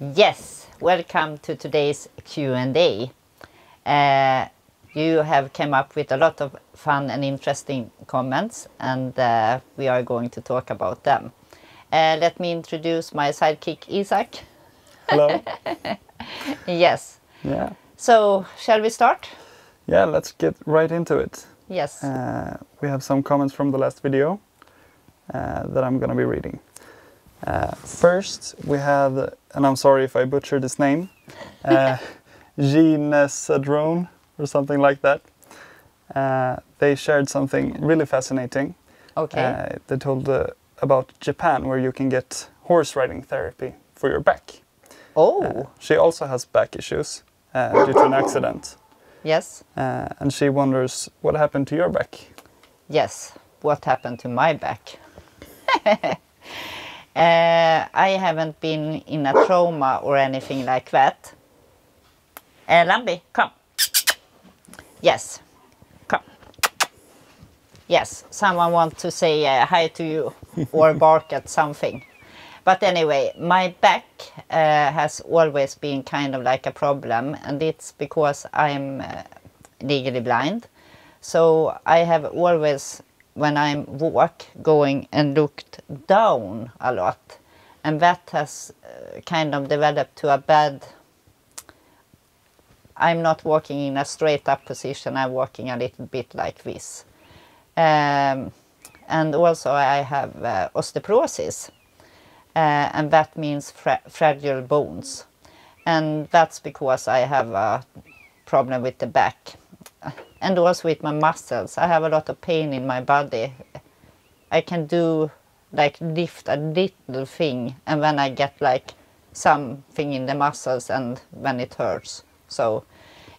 Yes, welcome to today's Q&A. You have come up with a lot of fun and interesting comments, and we are going to talk about them. Let me introduce my sidekick Isaac. Hello. Yes. Yeah. So, shall we start? Yeah, let's get right into it. Yes. We have some comments from the last video that I'm going to be reading. First, we have, and I'm sorry if I butchered his name, Ginesadrone or something like that. They shared something really fascinating. Okay. They told about Japan, where you can get horse riding therapy for your back. Oh. She also has back issues due to an accident. Yes. And she wonders what happened to your back. Yes. What happened to my back? I haven't been in a trauma or anything like that. Lambi, come. Yes, come. Yes, someone wants to say hi to you or bark at something. But anyway, my back has always been kind of like a problem, and it's because I'm legally blind. So I have always, when I walk, going and looked down a lot, and that has kind of developed to a bad. I'm not walking in a straight up position, I'm walking a little bit like this. And also I have osteoporosis, and that means fragile bones. And that's because I have a problem with the back. And also with my muscles. I have a lot of pain in my body. I can do like lift a little thing, and then I get like something in the muscles and when it hurts. So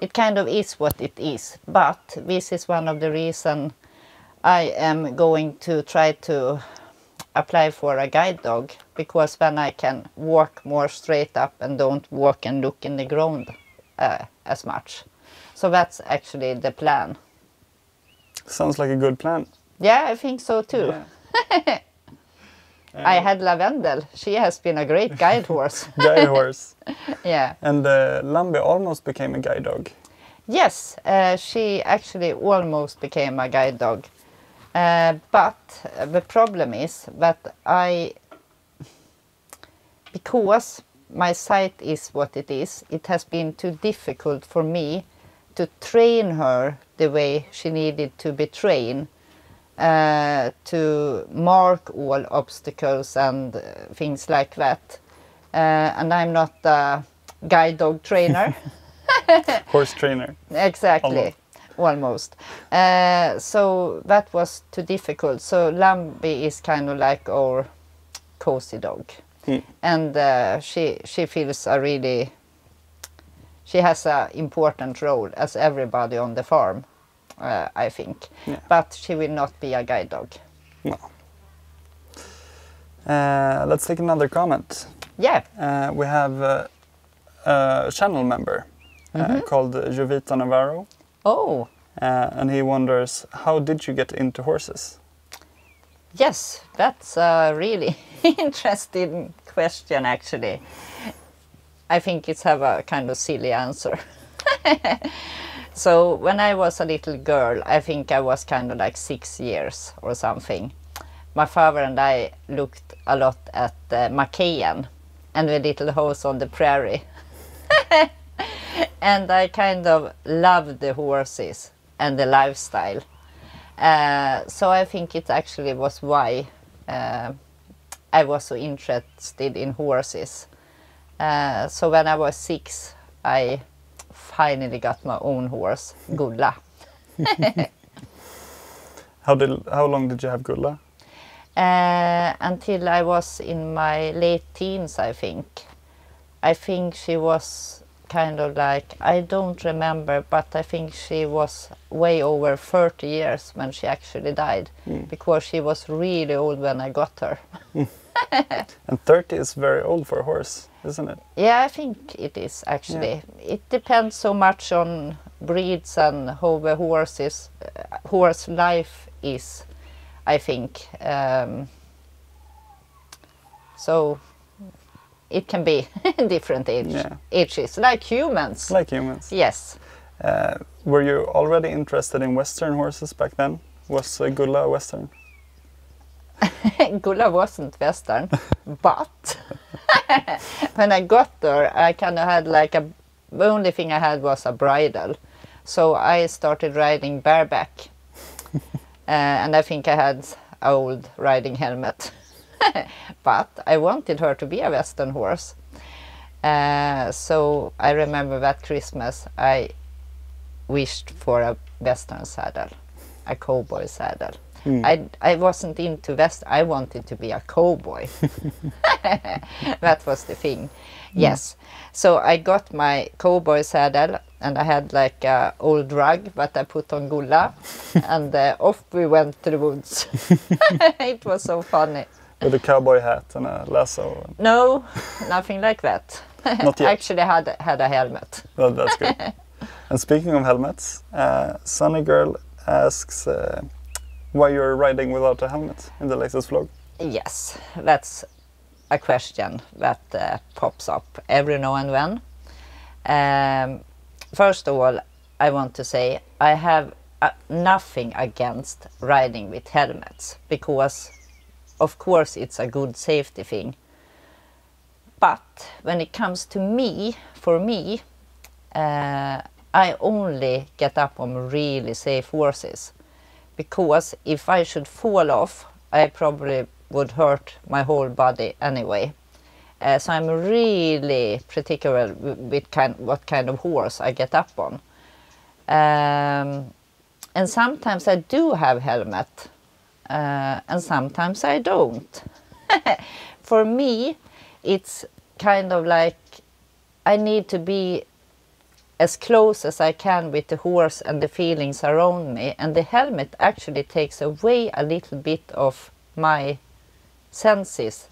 it kind of is what it is. But this is one of the reasons I am going to try to apply for a guide dog, because then I can walk more straight up and don't walk and look in the ground as much. So that's actually the plan. Sounds like a good plan. Yeah, I think so too. Yeah. I had Lavendel. She has been a great guide horse. Guide horse. Yeah. And Lambi almost became a guide dog. Yes, she actually almost became a guide dog. But the problem is that because my sight is what it is, it has been too difficult for me to train her the way she needed to be trained, to mark all obstacles and things like that. And I'm not a guide dog trainer. Horse trainer. Exactly, almost. So that was too difficult. So Lambi is kind of like our cozy dog. And she feels she has an important role as everybody on the farm, I think. Yeah. But she will not be a guide dog. No. Let's take another comment. Yeah. We have a channel member called Jovita Navarro. Oh. And he wonders, how did you get into horses? Yes, that's a really interesting question, actually. I think it's have a kind of silly answer. So when I was a little girl, I think I was kind of like 6 years or something. My father and I looked a lot at Macahan and the little house on the prairie. And I kind of loved the horses and the lifestyle. So I think it actually was why I was so interested in horses. So when I was 6, I finally got my own horse, Gulla. How long did you have Gulla? Until I was in my late teens, I think. I think she was kind of like, I don't remember, but I think she was way over 30 years when she actually died, because she was really old when I got her. And 30 is very old for a horse, isn't it? Yeah, I think it is actually. Yeah. It depends so much on breeds and how the horse life is, I think. So it can be different Yeah. ages, like humans. Like humans. Yes. Were you already interested in Western horses back then? Was Gulla Western? Gulla wasn't Western, but when I got there, I kind of had like the only thing I had was a bridle. So I started riding bareback. And I think I had an old riding helmet. But I wanted her to be a Western horse. So I remember that Christmas I wished for a Western saddle, a cowboy saddle. I wasn't into I wanted to be a cowboy. That was the thing. Yes. So I got my cowboy saddle, and I had like a old rug that I put on Gulla, and off we went to the woods. It was so funny. With a cowboy hat and a lasso? No, nothing like that. Not yet. Actually had a helmet. Well, that's good. And speaking of helmets, Sunny Girl asks why you're riding without a helmet in the latest vlog. Yes, that's a question that pops up every now and then. First of all, I want to say I have nothing against riding with helmets, because of course it's a good safety thing. But when it comes to me, for me, I only get up on really safe horses, because if I should fall off, I probably would hurt my whole body anyway. So I'm really particular with what kind of horse I get up on. And sometimes I do have helmet, and sometimes I don't. For me, it's kind of like I need to be as close as I can with the horse and the feelings around me, and the helmet actually takes away a little bit of my senses.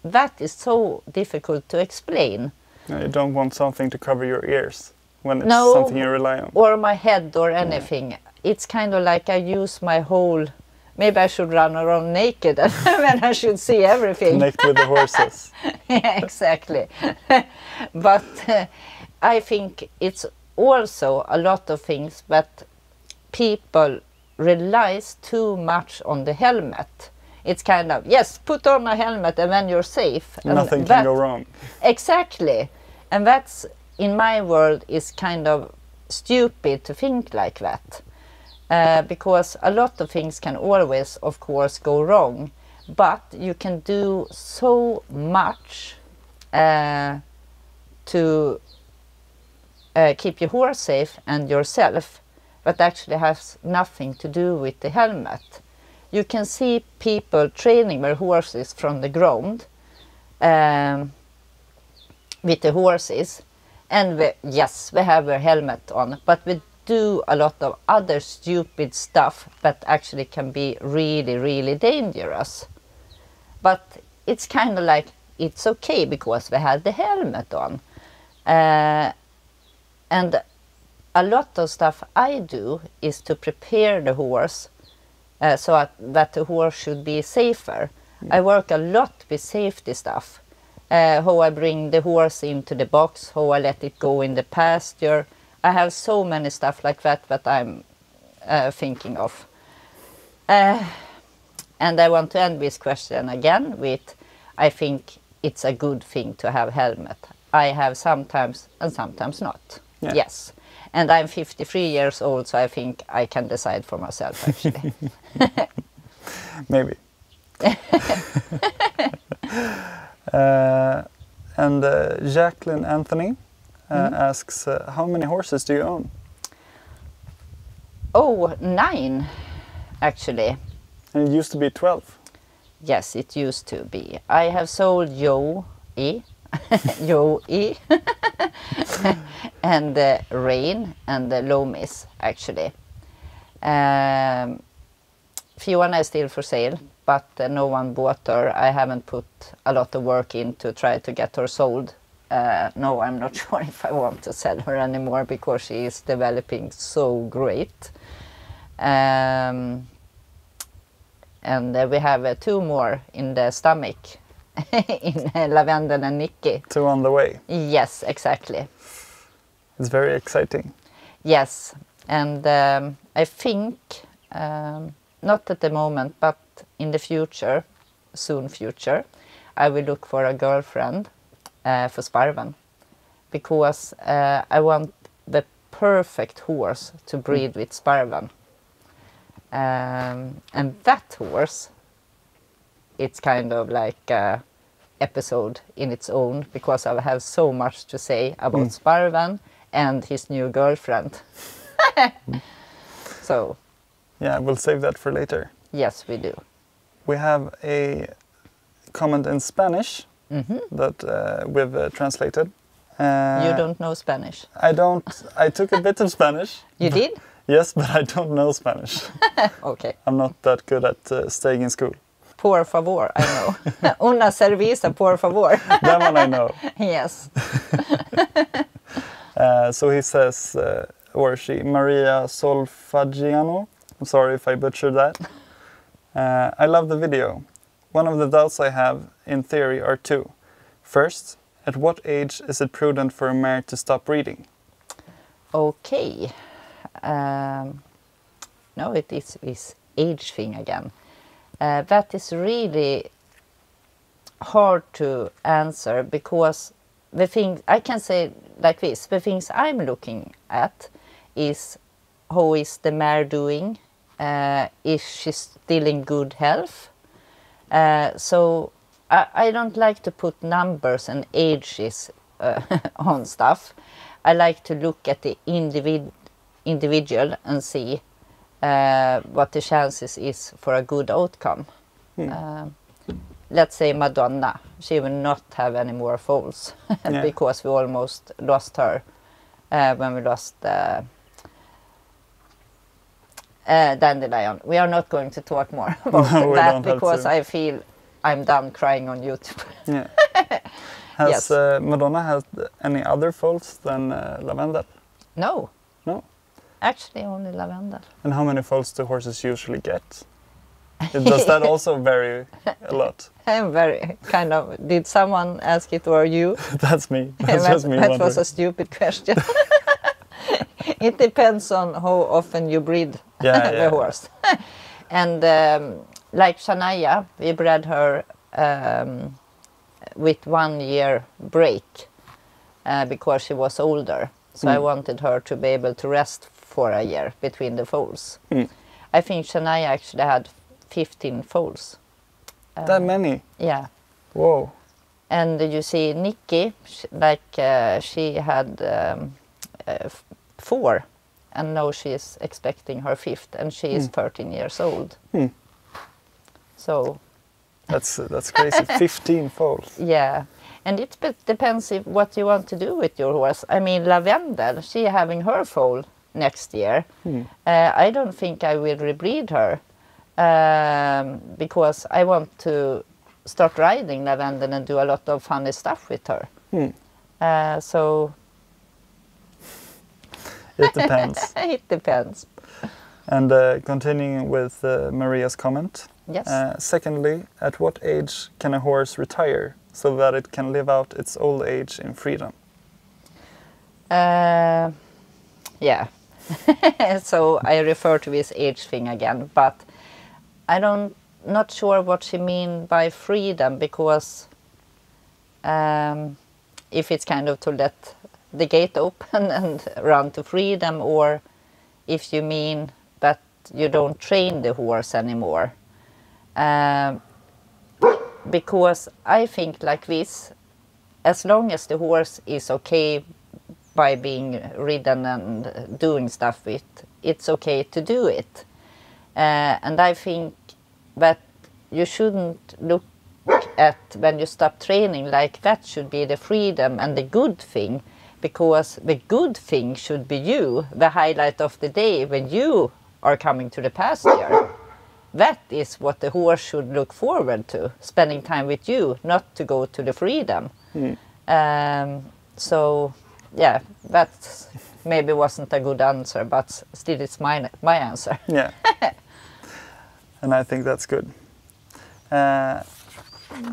That is so difficult to explain. No, you don't want something to cover your ears when it's No, something you rely on. Or my head or anything. Yeah. It's kind of like I use my whole... Maybe I should run around naked and then I should see everything. Connect with the horses. Yeah, exactly. But I think it's also a lot of things that people relies too much on the helmet. It's kind of, yes, put on a helmet and then you're safe. Nothing can go wrong. Exactly. And that's, in my world, is kind of stupid to think like that. Because a lot of things can always, of course, go wrong. But you can do so much to keep your horse safe and yourself, that actually has nothing to do with the helmet. You can see people training their horses from the ground with the horses, and yes, we have a helmet on, but we do a lot of other stupid stuff that actually can be really, really dangerous. But it's kind of like, it's okay because we have the helmet on. And a lot of stuff I do is to prepare the horse so that the horse should be safer. I work a lot with safety stuff. How I bring the horse into the box, how I let it go in the pasture. I have so many stuff like that I'm thinking of. And I want to end this question again with, I think it's a good thing to have helmet. I have sometimes and sometimes not. Yeah. Yes. And I'm 53 years old, so I think I can decide for myself, actually. Maybe. And Jacqueline Anthony asks, how many horses do you own? Oh, 9, actually. And it used to be 12. Yes, it used to be. I have sold Joe-E, Joe-E, and Rain and Lomis, actually. Fiona is still for sale, but no one bought her. I haven't put a lot of work in to try to get her sold. No, I'm not sure if I want to sell her anymore because she is developing so great. And we have 2 more in the stomach in Lavendel and Nicky. 2 on the way. Yes, exactly. It's very exciting. Yes, and I think, not at the moment, but in the future, soon future, I will look for a girlfriend for Sparven, because I want the perfect horse to breed with Sparven. And that horse, it's kind of like a episode in its own, because I have so much to say about Sparven and his new girlfriend. So Yeah, we'll save that for later. yes, we do. We have a comment in Spanish that we've translated. You don't know Spanish? I don't. I took a bit of Spanish. You did? Yes, but I don't know Spanish. Okay. I'm not that good at staying in school. Por favor, I know. Una cerveza, por favor. That one I know. Yes. So he says, or she, Maria Solfagiano. I'm sorry if I butchered that. I love the video. One of the doubts I have, in theory, are 2. First, at what age is it prudent for a mare to stop breeding? Okay. No, it is this age thing again. That is really hard to answer, because the thing I can say like this: the things I'm looking at is, how is the mare doing? Is she still in good health? So I don't like to put numbers and ages on stuff. I like to look at the individual and see what the chances is for a good outcome. Let's say Madonna, she will not have any more foals because we almost lost her when we lost Dandelion. We are not going to talk more about that, because I feel I'm done crying on YouTube. Yeah. Has Madonna had any other foals than Lavendel? No. No? Actually, only Lavendel. And how many foals do horses usually get? Does that also vary a lot? Very kind of. Did someone ask it, or you? That's me. That's just me That wondering. was a stupid question. It depends on how often you breed the horse. And like Shania, we bred her with 1 year break because she was older. So I wanted her to be able to rest for a year between the foals. I think Shania actually had 15 foals. That many? Yeah. Whoa. And you see Nicky, she had 4, and now she is expecting her 5th, and she is 13 years old. So that's crazy. 15 foals. Yeah, and it depends what you want to do with your horse. I mean, Lavendel, she having her foal next year. I don't think I will rebreed her because I want to start riding Lavendel and do a lot of funny stuff with her. So it depends. It depends. And continuing with Maria's comment. Yes. Secondly, at what age can a horse retire so that it can live out its old age in freedom? Yeah. So I refer to this age thing again, but not sure what she mean by freedom, because if it's kind of to let the gate open and run to freedom, or if you mean that you don't train the horse anymore. Because I think like this, as long as the horse is okay by being ridden and doing stuff with, it's okay to do it. And I think that you shouldn't look at when you stop training like that should be the freedom and the good thing, because the good thing should be you, the highlight of the day when you are coming to the pasture. That is what the horse should look forward to, spending time with you, not to go to the freedom. So, yeah, that maybe wasn't a good answer, but still it's my answer. Yeah. And I think that's good.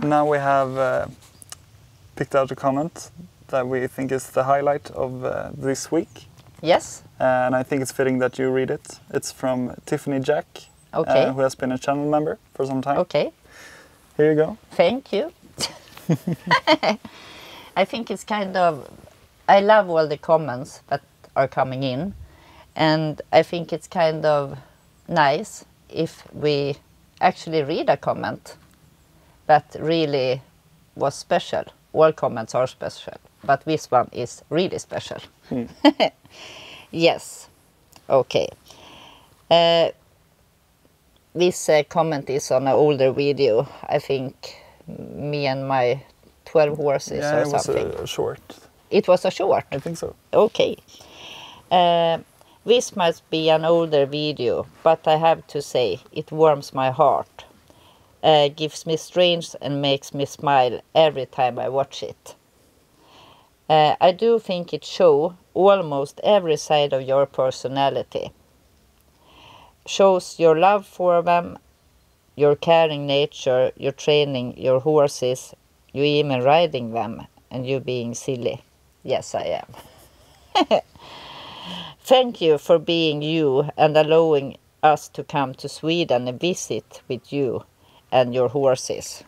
Now we have picked out a comment that we think is the highlight of this week. Yes. And I think it's fitting that you read it. It's from Tiffany Jack, Okay. who has been a channel member for some time. Okay. Here you go. Thank you. I think it's kind of, I love all the comments that are coming in, and I think it's kind of nice if we actually read a comment that really was special. All comments are special, but this one is really special. Yes. Okay. This comment is on an older video. I think me and my 12 horses or something. Yeah, it was a short. It was a short? I think so. Okay. This must be an older video, but I have to say, it warms my heart. Gives me strength and makes me smile every time I watch it. I do think it shows almost every side of your personality. Shows your love for them, your caring nature, your training your horses, you even riding them, and you being silly. Yes, I am. Thank you for being you and allowing us to come to Sweden and visit with you and your horses.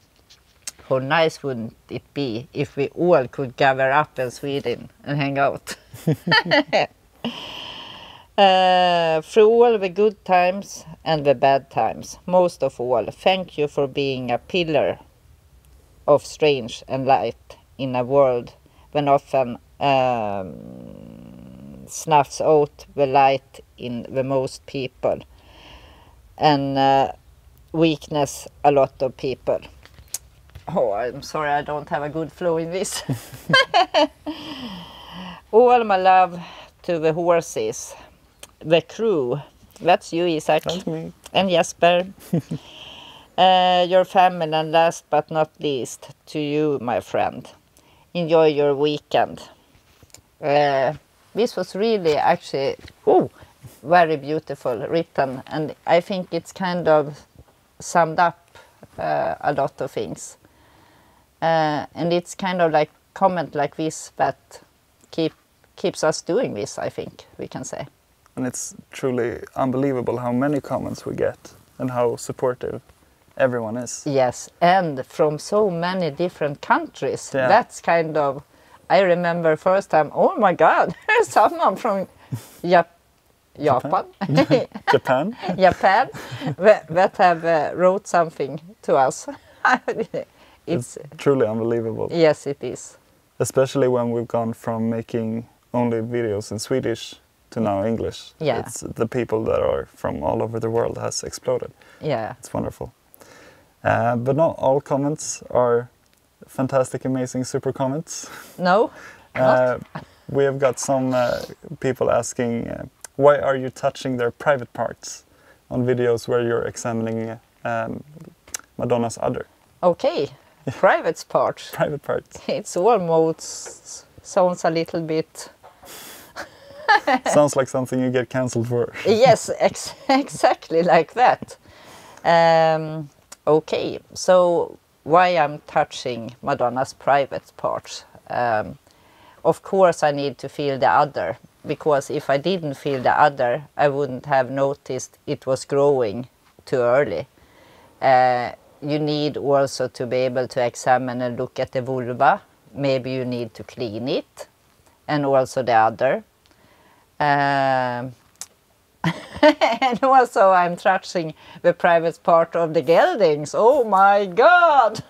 How nice wouldn't it be if we all could gather up in Sweden and hang out? Through all the good times and the bad times, most of all, thank you for being a pillar of strength and light in a world when often snuffs out the light in the most people and weakness a lot of people. Oh, I'm sorry, I don't have a good flow in this. All my love to the horses, the crew. That's you, Isaac. That's me. And Jesper. Your family, and last but not least, to you, my friend. Enjoy your weekend. This was really actually very beautiful written, and I think it's kind of summed up a lot of things. And it's kind of like comment like this that keeps us doing this, I think we can say. And it's truly unbelievable how many comments we get and how supportive everyone is. Yes, and from so many different countries. Yeah. That's kind of, I remember first time, oh my God, there's someone from Japan. Japan? Japan that have wrote something to us. It's truly unbelievable. Yes, it is. Especially when we've gone from making only videos in Swedish to now English. Yeah. It's the people that are from all over the world has exploded. Yeah. It's wonderful. But not all comments are fantastic, amazing, super comments. No, not. We have got some people asking, why are you touching their private parts on videos where you're examining Madonna's udder? Okay, private parts. Private parts. It's almost sounds a little bit. Sounds like something you get cancelled for. Yes, exactly like that. Okay, so why I'm touching Madonna's private parts? Of course I need to feel the udder, because if I didn't feel the udder, I wouldn't have noticed it was growing too early. You need also to be able to examine and look at the vulva. Maybe you need to clean it, and also the udder. And also I'm touching the private part of the geldings. Oh my God!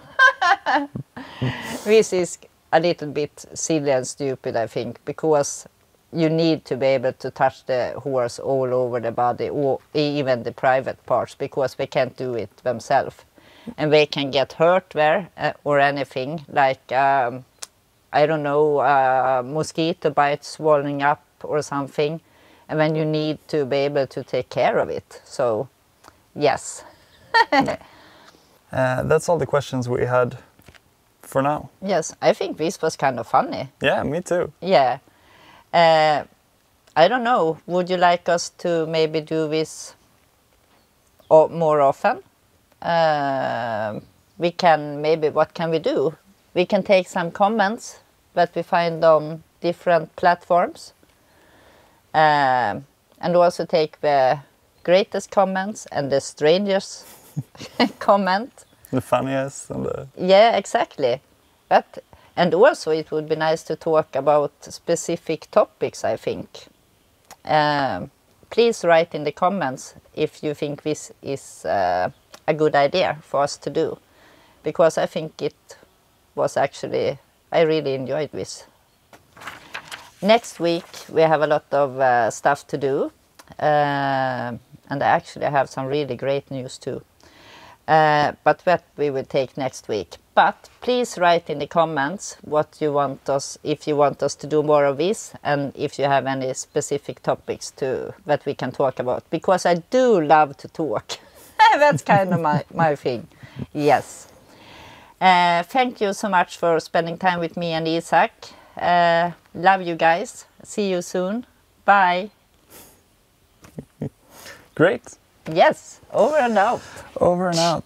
This is a little bit silly and stupid, I think, because you need to be able to touch the horse all over the body, or even the private parts, because they can't do it themselves. And they can get hurt there or anything, like, I don't know, mosquito bites swelling up or something. And then you need to be able to take care of it. So, yes. That's all the questions we had for now. Yes, I think this was kind of funny. Yeah, me too. Yeah. I don't know, would you like us to maybe do this more often? we can maybe, what can we do? We can take some comments that we find on different platforms, and also take the greatest comments and the strangest comment. The funniest and the... Yeah, exactly. But, and also it would be nice to talk about specific topics, I think. Please write in the comments if you think this is a good idea for us to do. Because I think it was actually, I really enjoyed this. Next week we have a lot of stuff to do. And I actually have some really great news too. But that we will take next week. But please write in the comments what you want us, if you want us to do more of this, and if you have any specific topics that we can talk about. Because I do love to talk. That's kind of my thing. Yes. Thank you so much for spending time with me and Isak. Love you guys. See you soon. Bye. Great. Yes. Over and out. Over and out.